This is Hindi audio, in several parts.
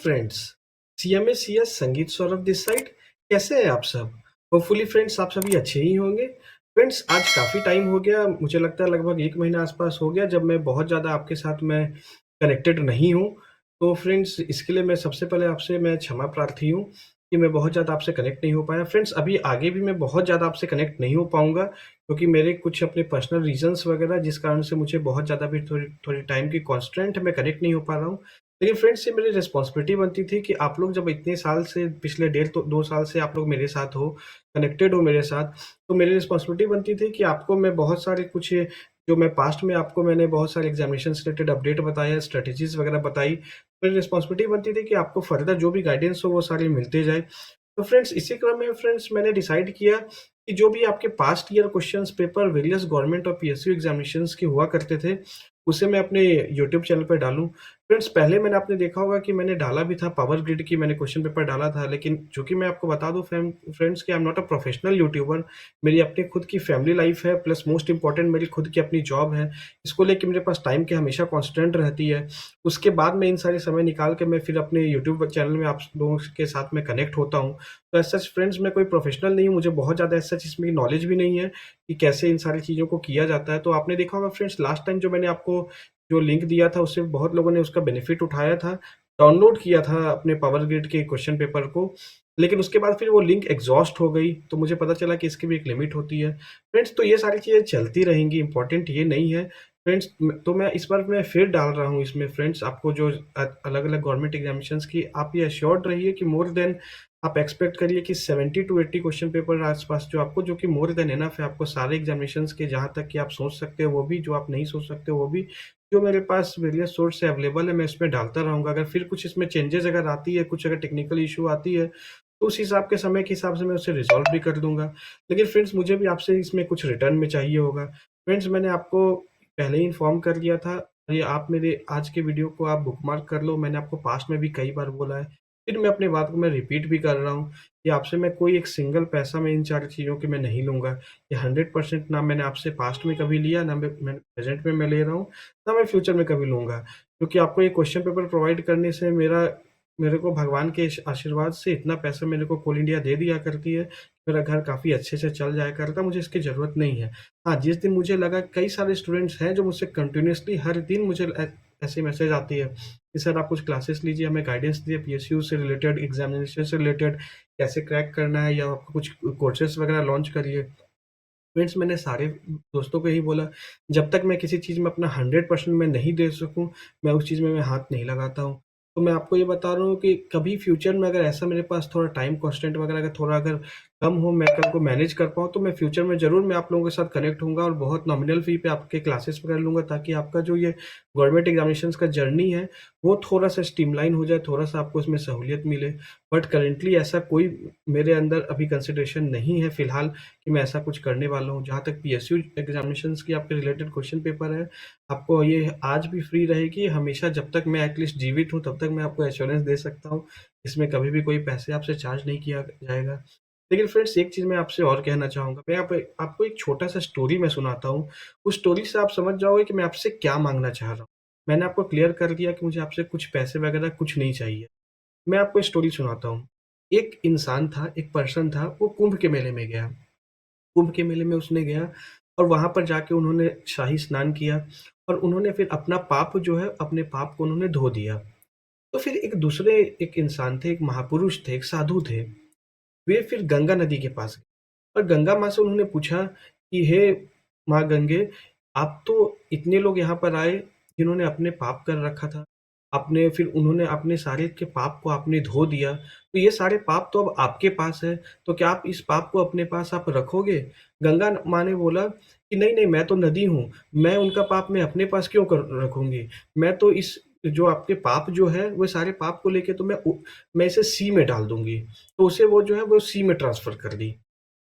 फ्रेंड्स, सीएमए सीएस संगीत सौरभ दिस साइड। कैसे हैं आप सब? होपफुली फ्रेंड्स आप सभी अच्छे ही होंगे। फ्रेंड्स आज काफ़ी टाइम हो गया, मुझे लगता है लगभग 1 महीना आस-पास हो गया जब मैं बहुत ज़्यादा आपके साथ मैं कनेक्टेड नहीं हूँ। तो फ्रेंड्स इसके लिए मैं सबसे पहले आपसे मैं क्षमा प्रार्थी हूँ कि मैं बहुत ज़्यादा आपसे कनेक्ट नहीं हो पाया। फ्रेंड्स अभी आगे भी मैं बहुत ज़्यादा आपसे कनेक्ट नहीं हो पाऊँगा क्योंकि मेरे कुछ अपने पर्सनल रीज़न्स वगैरह जिस कारण से मुझे बहुत ज़्यादा भी थोड़ी थोड़ी टाइम की कॉन्स्ट्रेंट है, मैं कनेक्ट नहीं हो पा रहा हूँ। लेकिन फ्रेंड्स ये मेरी रिस्पॉन्सिबिलिटी बनती थी कि आप लोग जब इतने साल से पिछले डेढ़ तो 2 साल से आप लोग मेरे साथ हो, कनेक्टेड हो मेरे साथ, तो मेरी रिस्पॉन्सिबिलिटी बनती थी कि आपको मैं बहुत सारे कुछ जो मैं पास्ट में आपको मैंने बहुत सारे एग्ज़ामिनेशंस रिलेटेड अपडेट बताया, स्ट्रैटेजीज़ वगैरह बताई। मेरी रिस्पॉन्सिबिलिटी बनती थी कि आपको फर्दर जो भी गाइडेंस हो वो सारी मिलते जाए। तो फ्रेंड्स इसी क्रम में फ्रेंड्स मैंने डिसाइड किया कि जो भी आपके past year questions paper various government और पीएसयू एग्ज़ामिनेशंस के हुआ करते थे, उसे मैं अपने यूट्यूब चैनल पे डालूँ। फ्रेंड्स पहले मैंने आपने देखा होगा कि मैंने डाला भी था पावर ग्रिड की मैंने क्वेश्चन पेपर डाला था, लेकिन चूँकि मैं आपको बता दूँ फ्रेंड्स कि I am not a professional YouTuber. मेरी अपनी खुद की फैमिली लाइफ़ है प्लस मोस्ट इम्पोर्टेंट मेरी खुद की अपनी जॉब है। इसको लेके मेरे पास टाइम की हमेशा कॉन्स्टेंट रहती है। उसके बाद मैं इन सारे समय निकाल के मैं फिर अपने यूट्यूब चैनल में आप लोगों के साथ में कनेक्ट होता हूँ। तो एज़ सच फ्रेंड्स मैं कोई प्रोफेशनल नहीं हूँ, मुझे बहुत ज़्यादा एज़ सच इसमें नॉलेज भी नहीं है कि कैसे इन सारी चीज़ों को किया जाता है। तो आपने देखा होगा फ्रेंड्स लास्ट टाइम जो मैंने आपको जो लिंक दिया था उससे बहुत लोगों ने उसका बेनिफिट उठाया था, डाउनलोड किया था अपने पावर ग्रिड के क्वेश्चन पेपर को। लेकिन उसके बाद फिर वो लिंक एग्ज़ॉस्ट हो गई, तो मुझे पता चला कि इसकी भी एक लिमिट होती है। फ्रेंड्स तो ये सारी चीज़ें चलती रहेंगी, इम्पोर्टेंट ये नहीं है। फ्रेंड्स तो मैं इस बार मैं फिर डाल रहा हूँ इसमें फ्रेंड्स आपको जो अलग-अलग गवर्नमेंट एग्ज़ामिनेशंस की आप ये एश्योर्ड रहिए कि मोर देन आप एक्सपेक्ट करिए कि 70 टू 80 क्वेश्चन पेपर आस-पास जो आपको जो कि मोर देन इनफ है आपको सारे एग्ज़ामिनेशंस के जहाँ तक कि आप सोच सकते हो वो भी, जो आप नहीं सोच सकते हो वो भी, जो मेरे पास वेरियस सोर्स से अवेलेबल है मैं इसमें डालता रहूँगा। अगर फिर कुछ इसमें चेंजेज़ अगर आती है, कुछ अगर टेक्निकल इश्यू आती है, तो उस हिसाब के समय के हिसाब से मैं उसे रिज़ॉल्व भी कर दूँगा। लेकिन फ्रेंड्स मुझे भी आपसे इसमें कुछ रिटर्न में चाहिए होगा। फ्रेंड्स मैंने आपको पहले ही इन्फॉर्म कर दिया था, ये आप मेरे आज के वीडियो को आप बुकमार्क कर लो, मैंने आपको पास्ट में भी कई बार बोला है। फिर मैं अपनी बात को मैं रिपीट भी कर रहा हूँ कि आपसे मैं कोई एक सिंगल पैसा मैं इन सारी चीज़ों की मैं नहीं लूँगा। ये 100% ना मैंने आपसे पास्ट में कभी लिया, ना मैं प्रेज़ेंट में मैं ले रहा हूँ, ना मैं फ्यूचर में कभी लूँगा। क्योंकि आपको ये क्वेश्चन पेपर प्रोवाइड करने से मेरे को भगवान के आशीर्वाद से इतना पैसा मेरे को कोल इंडिया दे दिया करती है, मेरा घर काफ़ी अच्छे से चल जाया करता है, मुझे इसकी ज़रूरत नहीं है। हाँ, जिस दिन मुझे लगा कई सारे स्टूडेंट्स हैं जो मुझसे कंटिन्यूअसली हर दिन मुझे ऐसे मैसेज आती है कि सर आप कुछ क्लासेस लीजिए, हमें गाइडेंस दिए पीएसयू से रिलेटेड, एग्ज़ामिनेशन से रिलेटेड, कैसे क्रैक करना है या आपको कुछ कोर्सेज़ वगैरह लॉन्च करिए। फ्रेंड्स मैंने सारे दोस्तों को यही बोला, जब तक मैं किसी चीज़ में अपना 100% मैं नहीं दे सकूँ, मैं उस चीज़ में मैं हाथ नहीं लगाता हूँ। तो मैं आपको ये बता रहा हूँ कि कभी फ्यूचर में अगर ऐसा मेरे पास थोड़ा टाइम कॉन्स्टेंट वगैरह अगर थोड़ा अगर कम हो, मैं कल को मैनेज कर पाऊँ, तो मैं फ्यूचर में ज़रूर मैं आप लोगों के साथ कनेक्ट होऊँगा और बहुत नॉमिनल फ़ी पे आपके क्लासेस वगैरह लूँगा ताकि आपका जो ये गवर्नमेंट एग्ज़ामिनेशंस का जर्नी है, वो थोड़ा-सा स्ट्रीमलाइन हो जाए, थोड़ा-सा आपको इसमें सहूलियत मिले। बट करेंटली ऐसा कोई मेरे अंदर अभी कंसिडरेशन नहीं है फ़िलहाल कि मैं ऐसा कुछ करने वाला हूँ। जहाँ तक पीएसयू एग्ज़ामिनेशंस की आपके रिलेटेड क्वेश्चन पेपर है, आपको ये आज भी फ्री रहेगी, हमेशा जब तक मैं एटलीस्ट जीवित हूँ, तब तक मैं आपको एश्योरेंस दे सकता हूँ। इसमें कभी भी कोई पैसे आपसे चार्ज नहीं किया जाएगा। लेकिन फ्रेंड्स एक चीज़ मैं आपसे और कहना चाहूँगा, मैं आपको एक छोटा-सा स्टोरी मैं सुनाता हूँ। उस स्टोरी से आप समझ जाओगे कि मैं आपसे क्या माँगना चाह रहा हूँ। मैंने आपको क्लियर कर दिया कि मुझे आपसे कुछ पैसे वगैरह कुछ नहीं चाहिए। मैं आपको स्टोरी सुनाता हूँ। एक इंसान था, एक पर्सन था, वो कुंभ के मेले में गया। कुंभ के मेले में उसने गया और वहाँ पर जाके उन्होंने शाही स्नान किया और उन्होंने फिर अपना पाप जो है, अपने पाप को उन्होंने धो दिया। तो फिर एक इंसान थे, एक महापुरुष थे, एक साधु थे। वे फिर गंगा नदी के पास गए और गंगा माँ से उन्होंने पूछा कि हे माँ गंगे, आप तो इतने लोग यहाँ पर आए जिन्होंने अपने पाप कर रखा था। आपने फिर उन्होंने अपने सारे के पाप को आपने धो दिया। तो ये सारे पाप तो अब आपके पास है, तो क्या आप इस पाप को अपने पास आप रखोगे? गंगा माँ ने बोला कि नहीं, नहीं मैं तो नदी हूँ, मैं उनका पाप मैं अपने पास क्यों कर रखूँगी? मैं तो इस जो आपके पाप जो है, वो सारे पाप को लेके तो मैं इसे सी में डाल दूँगी। तो उसे वो जो है वो सी में ट्रांसफ़र कर दी।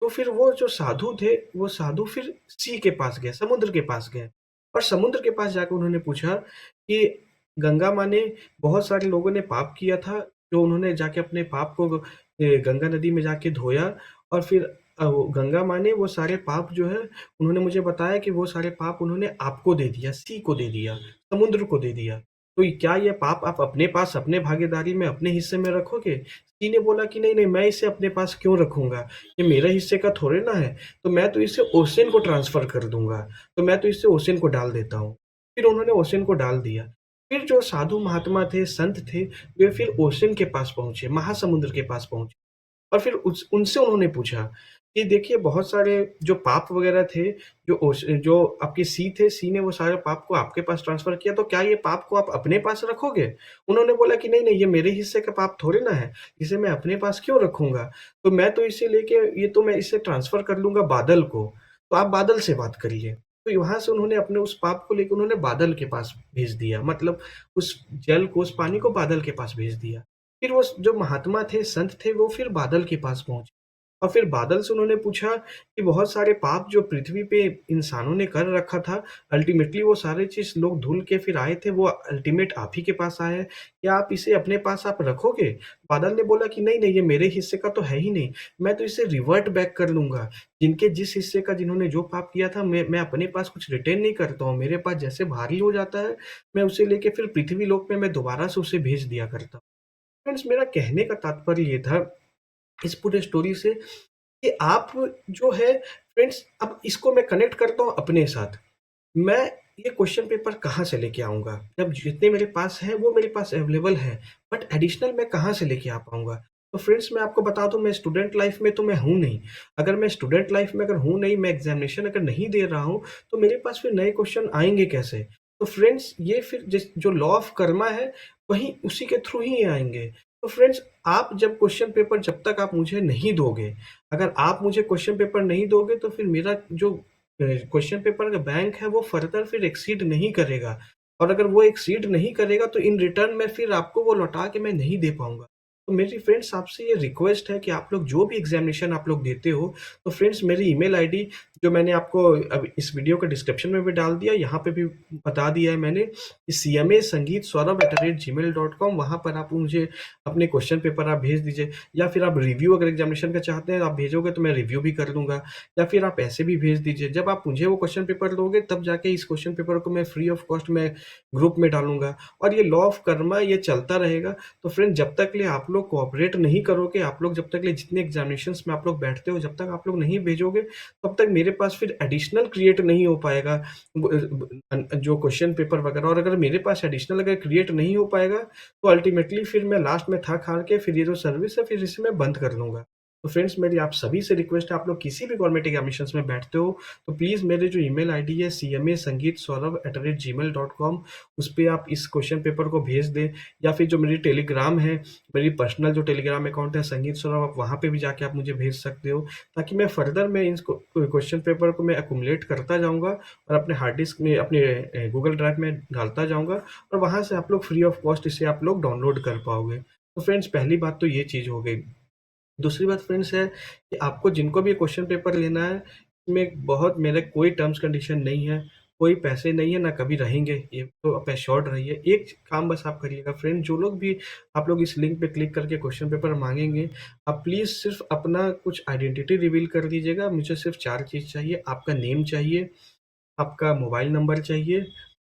तो फिर वो जो साधु थे, वो साधु फिर सी के पास गए, समुद्र के पास गए और समुद्र के पास जाके उन्होंने पूछा कि गंगा माँ ने बहुत सारे लोगों ने पाप किया था, जो उन्होंने जाके अपने पाप को गंगा नदी में जाके धोया और फिर वो गंगा माँ ने वो सारे पाप जो है, उन्होंने मुझे बताया कि वो सारे पाप उन्होंने आपको दे दिया, सी को दे दिया, समुद्र को दे दिया। तो क्या ये पाप आप अपने पास, अपने भागीदारी में, अपने हिस्से में रखोगे? सी ने बोला कि नहीं-नहीं मैं इसे अपने पास क्यों रखूँगा? ये मेरे हिस्से का थोड़ी ना है, तो मैं तो इसे ओशियन को ट्रांसफ़र कर दूँगा, तो मैं तो इसे ओशियन को डाल देता हूँ। फिर उन्होंने ओशियन को डाल दिया। फिर जो साधु महात्मा थे, संत थे, वे फिर ओशियन के पास पहुँचे, महासमुद्र के पास पहुँचे। और फिर उस उनसे उन्होंने पूछा कि देखिए बहुत सारे जो पाप वग़ैरह थे, जो आपके सी थे, सी ने वो सारे पाप को आपके पास ट्रांसफ़र किया, तो क्या ये पाप को आप अपने पास रखोगे? उन्होंने बोला कि नहीं-नहीं ये मेरे हिस्से का पाप थोड़ी ना है, इसे मैं अपने पास क्यों रखूँगा? तो मैं तो इसे लेके ये तो मैं इसे ट्रांसफ़र कर लूँगा बादल को, तो आप बादल से बात करिए। तो वहाँ से उन्होंने अपने उस पाप को लेके उन्होंने बादल के पास भेज दिया, मतलब उस जल को, उस पानी को बादल के पास भेज दिया। फिर वो जो महात्मा थे, संत थे, वो फिर बादल के पास पहुँचे और फिर बादल से उन्होंने पूछा कि बहुत सारे पाप जो पृथ्वी पे इंसानों ने कर रखा था, अल्टीमेटली वो सारे चीज़ लोग धुल के फिर आए थे, वो अल्टीमेट आप ही के पास आए हैं। क्या आप इसे अपने पास आप रखोगे? बादल ने बोला कि नहीं-नहीं ये मेरे हिस्से का तो है ही नहीं, मैं तो इसे रिवर्ट बैक कर लूँगा। जिनके जिस हिस्से का जिन्होंने जो पाप किया था मैं अपने पास कुछ रिटर्न नहीं करता हूँ। मेरे पास जैसे भारी हो जाता है, मैं उसे लेके फिर पृथ्वी लोक में मैं दोबारा से उसे भेज दिया करता हूँ। फ्रेंड्स मेरा कहने का तात्पर्य ये था इस पूरे स्टोरी से कि आप जो है फ्रेंड्स अब इसको मैं कनेक्ट करता हूँ अपने साथ। मैं ये क्वेश्चन पेपर कहाँ से लेके आऊँगा? जब जितने मेरे पास है वो मेरे पास अवेलेबल है, बट एडिशनल मैं कहाँ से लेके आ पाऊँगा? तो फ्रेंड्स मैं आपको बता दूँ मैं स्टूडेंट लाइफ़ में तो मैं हूँ नहीं। अगर मैं स्टूडेंट लाइफ़ में अगर हूँ नहीं, मैं एग्ज़ामिनेशन अगर नहीं दे रहा हूँ, तो मेरे पास फिर नए क्वेश्चन आएँगे कैसे? तो फ्रेंड्स ये फिर जिस जो लॉ ऑफ कर्मा है, वही उसी के थ्रू ही आएँगे। तो फ्रेंड्स आप जब क्वेश्चन पेपर जब तक आप मुझे नहीं दोगे, अगर आप मुझे क्वेश्चन पेपर नहीं दोगे तो फिर मेरा जो क्वेश्चन पेपर का बैंक है वो फर्दर फिर एक्सीड नहीं करेगा और अगर वो एक्सीड नहीं करेगा तो इन रिटर्न में फिर आपको वो लौटा के मैं नहीं दे पाऊँगा। तो मेरी फ्रेंड्स आपसे ये रिक्वेस्ट है कि आप लोग जो भी एग्ज़ामिनेशन आप लोग देते हो, तो फ्रेंड्स मेरी ईमेल आईडी जो मैंने आपको अब इस वीडियो के डिस्क्रिप्शन में भी डाल दिया, यहाँ पे भी बता दिया है मैंने कि cmasangeetsaurabh@gmail.com वहाँ पर आप मुझे अपने क्वेश्चन पेपर आप भेज दीजिए या फिर आप रिव्यू अगर एग्ज़ामिनेशन का चाहते हैं, आप भेजोगे तो मैं रिव्यू भी कर दूँगा। या फिर आप ऐसे भी भेज दीजिए। जब आप मुझे वो क्वेश्चन पेपर दोगे तब जाके इस क्वेश्चन पेपर को मैं फ्री ऑफ कॉस्ट मैं ग्रुप में डालूँगा और ये लॉ ऑफ कर्मा ये चलता रहेगा। तो फ्रेंड जब तक ले आप लोग कोऑपरेट नहीं करोगे, आप लोग जब तक ले जितने एग्ज़ामिनेशंस में आप लोग बैठते हो, जब तक आप लोग नहीं भेजोगे, तब तक मेरे पास फिर एडिशनल क्रिएट नहीं हो पाएगा जो क्वेश्चन पेपर वगैरह और अगर मेरे पास एडिशनल अगर क्रिएट नहीं हो पाएगा, तो अल्टीमेटली फिर मैं लास्ट में थक-हार के फिर ये जो सर्विस है फिर इसे मैं बंद कर दूँगा। तो फ्रेंड्स मेरी आप सभी से रिक्वेस्ट है आप लोग किसी भी गवर्नमेंट एग्जामिनेशंस में बैठते हो तो प्लीज़ मेरे जो ईमेल आईडी है cmasangeetsaurabh@gmail.com उस पे आप इस क्वेश्चन पेपर को भेज दें या फिर जो मेरी टेलीग्राम है, मेरी पर्सनल जो टेलीग्राम अकाउंट है संगीत सौरभ आप वहाँ पे भी जाके आप मुझे भेज सकते हो ताकि मैं फर्दर मैं इसको क्वेश्चन पेपर को मैं एक्युमुलेट करता जाऊँगा और अपने हार्ड डिस्क में अपने गूगल ड्राइव में डालता जाऊँगा और वहाँ से आप लोग फ्री ऑफ कॉस्ट इसे आप लोग डाउनलोड कर पाओगे। तो फ्रेंड्स पहली बात तो ये चीज़ हो गई। दूसरी बात फ्रेंड्स है कि आपको जिनको भी क्वेश्चन पेपर लेना है, इसमें बहुत मेरे कोई टर्म्स कंडीशन नहीं है, कोई पैसे नहीं है, ना कभी रहेंगे, ये तो आप एश्योर्ड रहिए। एक काम बस आप करिएगा फ्रेंड, जो लोग भी आप लोग इस लिंक पे क्लिक करके क्वेश्चन पेपर माँगेंगे, आप प्लीज़ सिर्फ़ अपना कुछ आइडेंटिटी रिवील कर दीजिएगा। मुझे सिर्फ़ 4 चीज़ चाहिए, आपका नेम चाहिए, आपका मोबाइल नंबर चाहिए,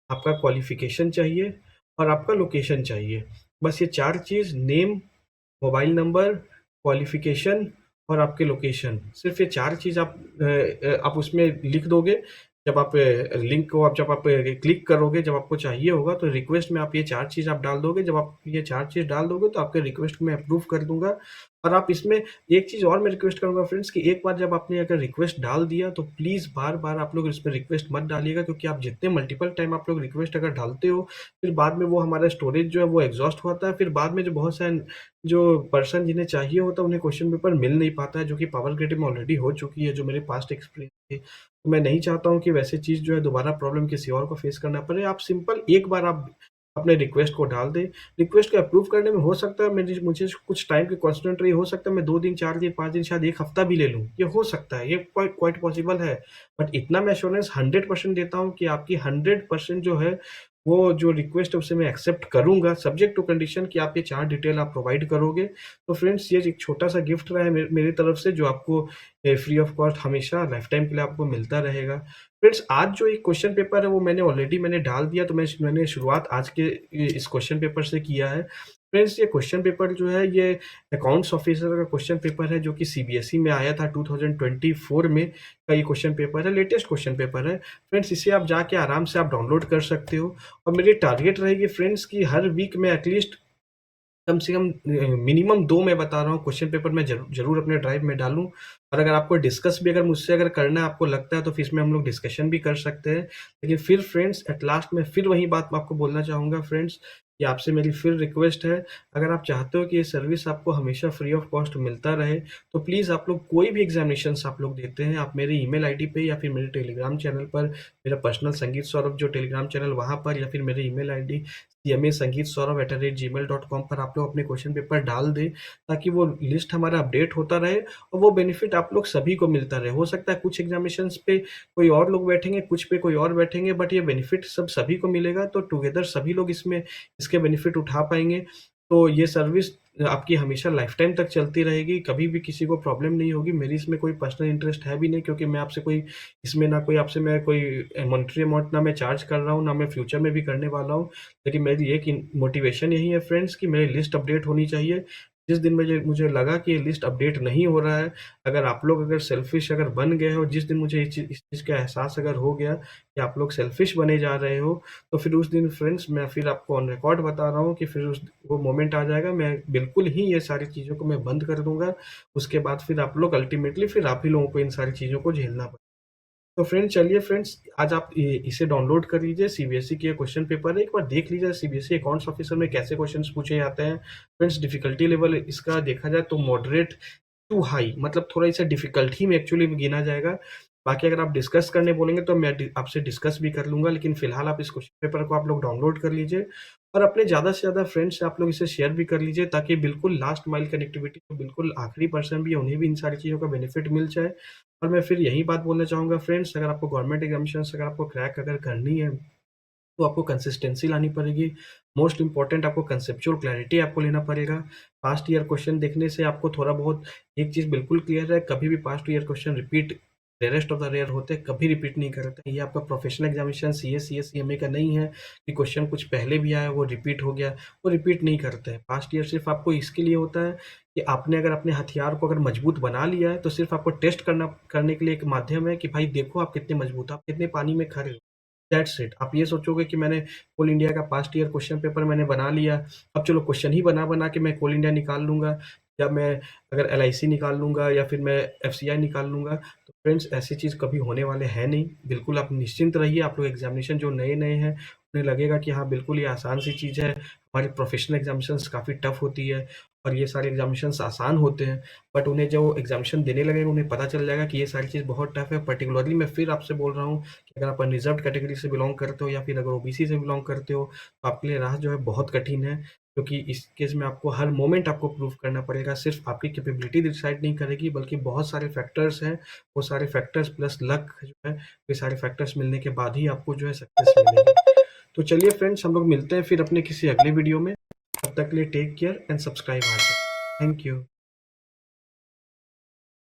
आपका क्वालिफ़िकेशन चाहिए और आपका लोकेशन चाहिए। बस ये 4 चीज़ नेम मोबाइल नंबर, क्वालिफ़िकेशन और आपके लोकेशन, सिर्फ़ ये 4 चीज़ आप उसमें लिख दोगे। जब आप लिंक को आप जब आप क्लिक करोगे, जब आपको चाहिए होगा तो रिक्वेस्ट में आप ये 4 चीज़ आप डाल दोगे। जब आप ये 4 चीज़ डाल दोगे तो आपके रिक्वेस्ट को मैं अप्रूव कर दूँगा और आप इसमें एक चीज़ और मैं रिक्वेस्ट करूँगा फ्रेंड्स कि एक बार जब आपने अगर रिक्वेस्ट डाल दिया तो प्लीज़ बार-बार आप लोग इसमें रिक्वेस्ट मत डालिएगा क्योंकि आप जितने मल्टीपल टाइम आप लोग रिक्वेस्ट अगर डालते हो, फिर बाद में वो हमारा स्टोरेज जो है वो एग्ज़ॉस्ट होता है। फिर बाद में जो बहुत सारे जो पर्सन जिन्हें चाहिए होता है उन्हें क्वेश्चन पेपर मिल नहीं पाता है जो कि पावर ग्रिड में ऑलरेडी हो चुकी है जो मेरे पास्ट एक्सपीरियंस थी। तो मैं नहीं चाहता हूँ कि वैसी चीज़ जो है दोबारा प्रॉब्लम किसी और को फेस करना पड़े। आप सिंपल एक बार आप अपने रिक्वेस्ट को डाल दें। रिक्वेस्ट को अप्रूव करने में हो सकता है मेरी मुझे कुछ टाइम की कॉन्स्टेंट रही हो सकता है मैं 2 दिन, 4 दिन, 5 दिन शायद 1 हफ्ता भी ले लूँ। ये हो सकता है, ये क्वाइट क्वाइट पॉसिबल है। बट इतना मैं एश्योरेंस 100% देता हूँ कि आपकी 100% जो है वो जो रिक्वेस्ट है उसे मैं एक्सेप्ट करूँगा, सब्जेक्ट टू कंडीशन कि आप ये 4 डिटेल आप प्रोवाइड करोगे। तो फ्रेंड्स ये एक छोटा-सा गिफ्ट रहा है मेरी तरफ से जो आपको फ्री ऑफ कॉस्ट हमेशा लाइफ टाइम के लिए आपको मिलता रहेगा। फ्रेंड्स आज जो एक क्वेश्चन पेपर है वो मैंने डाल दिया, तो मैंने शुरुआत आज के इस क्वेश्चन पेपर से किया है। फ्रेंड्स ये क्वेश्चन पेपर जो है ये अकाउंट्स ऑफिसर का क्वेश्चन पेपर है जो कि सीबीएसई में आया था 2024 में का ये क्वेश्चन पेपर है, लेटेस्ट क्वेश्चन पेपर है। फ्रेंड्स इसे आप जाके आराम से आप डाउनलोड कर सकते हो और मेरी टारगेट रहेगी फ्रेंड्स कि हर वीक में एटलीस्ट कम से कम मिनिमम 2 मैं बता रहा हूँ क्वेश्चन पेपर मैं ज़रूर अपने ड्राइव में डालूँ। और अगर आपको डिस्कस भी अगर मुझसे अगर करना है आपको लगता है तो फिर इसमें हम लोग डिस्कशन भी कर सकते हैं। लेकिन फिर फ्रेंड्स एट लास्ट में फिर वही बात मैं आपको बोलना चाहूँगा फ्रेंड्स कि आपसे मेरी फिर रिक्वेस्ट है, अगर आप चाहते हो कि ये सर्विस आपको हमेशा फ्री ऑफ कॉस्ट मिलता रहे, तो प्लीज़ आप लोग कोई भी एग्ज़ामिनेशंस आप लोग देते हैं, आप मेरे ईमेल आईडी पे या फिर मेरे टेलीग्राम चैनल पर, मेरा पर्सनल संगीत सौरभ जो टेलीग्राम चैनल वहाँ पर या फिर मेरे ईमेल आईडी cmasangeetsaurabh@gmail.com पर आप लोग अपने क्वेश्चन पेपर डाल दें, ताकि वो लिस्ट हमारा अपडेट होता रहे और वो बेनिफिट आप लोग सभी को मिलता रहे। हो सकता है कुछ एग्ज़ामिनेशंस पे कोई और लोग बैठेंगे, कुछ पे कोई और बैठेंगे, बट ये बेनिफिट सब सभी को मिलेगा, तो टुगेदर सभी लोग इसके बेनिफिट उठा पाएँगे। तो ये सर्विस आपकी हमेशा लाइफ़ टाइम तक चलती रहेगी, कभी भी किसी को प्रॉब्लम नहीं होगी। मेरी इसमें कोई पर्सनल इंटरेस्ट है भी नहीं, क्योंकि मैं आपसे कोई इसमें ना कोई आपसे मैं कोई मॉनेटरी अमाउंट ना मैं चार्ज कर रहा हूँ, ना मैं फ्यूचर में भी करने वाला हूँ। लेकिन मेरी एक मोटिवेशन यही है फ्रेंड्स कि मेरी लिस्ट अपडेट होनी चाहिए। जिस दिन मुझे लगा कि ये लिस्ट अपडेट नहीं हो रहा है, अगर आप लोग अगर सेल्फिश अगर बन गए हो, जिस दिन मुझे इस चीज़ का एहसास अगर हो गया कि आप लोग सेल्फिश बने जा रहे हो, तो फिर उस दिन फ्रेंड्स मैं फिर आपको ऑन रिकॉर्ड बता रहा हूँ कि फिर वो मोमेंट आ जाएगा, मैं बिल्कुल ही ये सारी चीज़ों को मैं बंद कर दूँगा। उसके बाद फिर आप लोग अल्टीमेटली फिर आप ही लोगों को इन सारी चीज़ों को झेलना पड़ेगा। तो चलिए फ्रेंड्स आज आप इसे डाउनलोड कर लीजिए, सीबीएसई के क्वेश्चन पेपर है, एक बार देख लीजिए सीबीएसई अकाउंट्स ऑफिसर में कैसे क्वेश्चंस पूछे जाते हैं। फ्रेंड्स डिफिकल्टी लेवल इसका देखा जाए तो मॉडरेट टू हाई, मतलब थोड़ा इसे डिफिकल्ट ही में एक्चुअली गिना जाएगा। बाकी अगर आप डिस्कस करने बोलेंगे तो मैं आपसे डिस्कस भी कर लूँगा, लेकिन फिलहाल आप इस क्वेश्चन पेपर को आप लोग डाउनलोड कर लीजिए और अपने ज़्यादा से ज़्यादा फ्रेंड्स से आप लोग इसे शेयर भी कर लीजिए, ताकि बिल्कुल लास्ट माइल कनेक्टिविटी तो बिल्कुल आखिरी पर्सन भी है, उन्हें भी इन सारी चीज़ों का बेनिफिट मिल जाए। और मैं फिर यही बात बोलना चाहूँगा फ्रेंड्स, अगर आपको गवर्नमेंट एग्ज़ामिनेशंस अगर आपको क्रैक अगर करनी है, तो आपको कंसिस्टेंसी लानी पड़ेगी। मोस्ट इम्पोर्टेंट आपको कंसेप्चुअल क्लैरिटी आपको लेना पड़ेगा। पास्ट ईयर क्वेश्चन देखने से आपको थोड़ा बहुत एक चीज़ बिल्कुल क्लियर है, कभी भी past year question repeat rarest of the rare होते हैं, कभी रिपीट नहीं करते। ये आपका professional examination CA, CS, CMA का नहीं है कि क्वेश्चन कुछ पहले भी आया, वो रिपीट हो गया, वो रिपीट नहीं करते हैं। पास्ट ईयर सिर्फ़ आपको इसके लिए होता है कि आपने अगर अपने हथियार को अगर मजबूत बना लिया है, तो सिर्फ़ आपको टेस्ट करने के लिए एक माध्यम है कि भाई देखो आप कितने मजबूत हो, आप कितने पानी में खड़े हो। That's it. आप ये सोचोगे कि मैंने कोल इंडिया का पास्ट ईयर क्वेश्चन पेपर मैंने बना लिया, अब चलो क्वेश्चन ही बना-बना के मैं कोल इंडिया निकाल लूँगा, या मैं अगर एलआईसी निकाल लूँगा या फिर मैं एफसीआई निकाल लूँगा। तो फ्रेंड्स ऐसी चीज़ कभी होने वाले है नहीं। बिल्कुल आप निश्चिंत रहिए, आप लोग एग्ज़ामिनेशन जो नए-नए हैं, उन्हें लगेगा कि हाँ, बिल्कुल ये आसान सी चीज़ है। हमारी प्रोफेशनल एग्ज़ामिनेशंस काफ़ी टफ़ होती है और ये सारे एग्ज़ामिनेशंस आसान होते हैं। बट उन्हें जो एग्ज़ामिनेशन देने लगेंगे, उन्हें पता चल जाएगा कि ये सारी चीज़ बहुत टफ़ है। पर्टिकुलरली मैं फिर आपसे बोल रहा हूँ कि अगर आप अनरिज़र्व्ड कैटेगरी से बिलॉन्ग करते हो या फिर अगर ओबीसी से बिलॉन्ग करते हो, तो आपके लिए राह जो है बहुत कठिन है। क्योंकि इस केस में आपको हर मोमेंट आपको प्रूव करना पड़ेगा। सिर्फ़ आपकी कैपेबिलिटी डिसाइड नहीं करेगी, बल्कि बहुत सारे फैक्टर्स हैं। वो सारे फैक्टर्स प्लस लक जो है, ये सारे फैक्टर्स मिलने के बाद ही आपको जो है सक्सेस मिलेगी। तो चलिए फ्रेंड्स, हम लोग मिलते हैं फिर अपने किसी अगले वीडियो में। तब तक के लिए take care and subscribe our channel. Thank you.